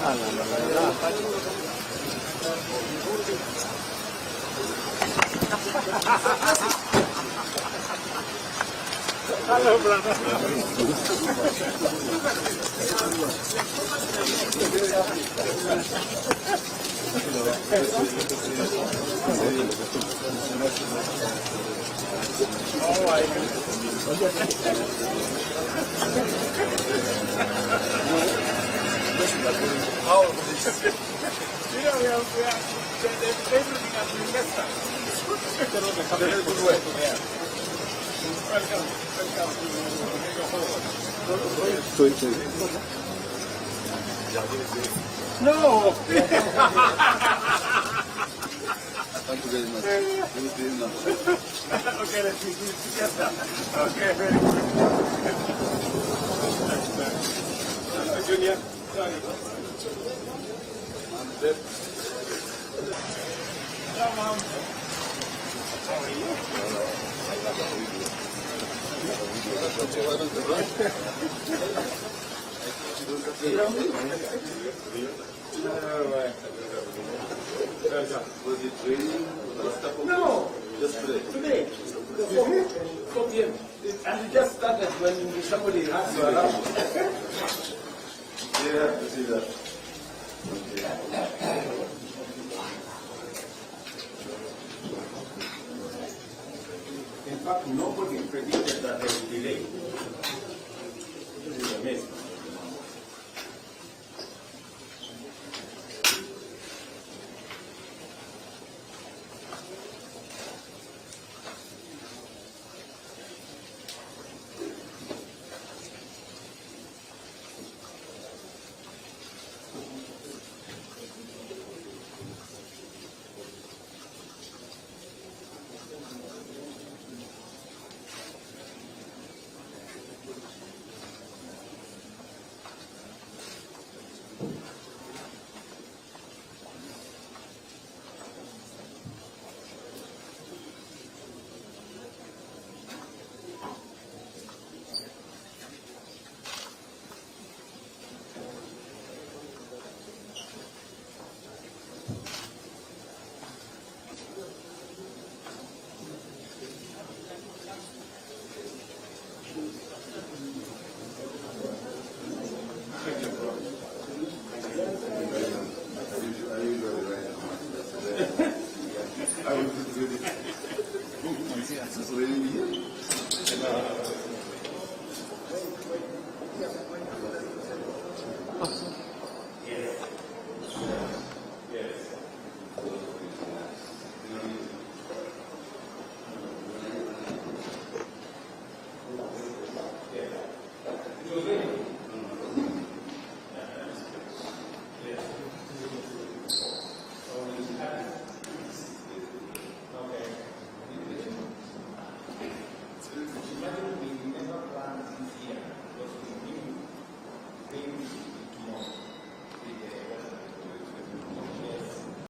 Ah, no, no, no, Halo, brother. No! Thank you very much. Very much. Okay, let's see together. Okay, very good. Junior, sorry. Come on. How are Was it raining? No, Just today. today. 4 p.m. And it just started when somebody asked you around. Yeah, I see that. In fact, nobody predicted that they would delay. This is amazing.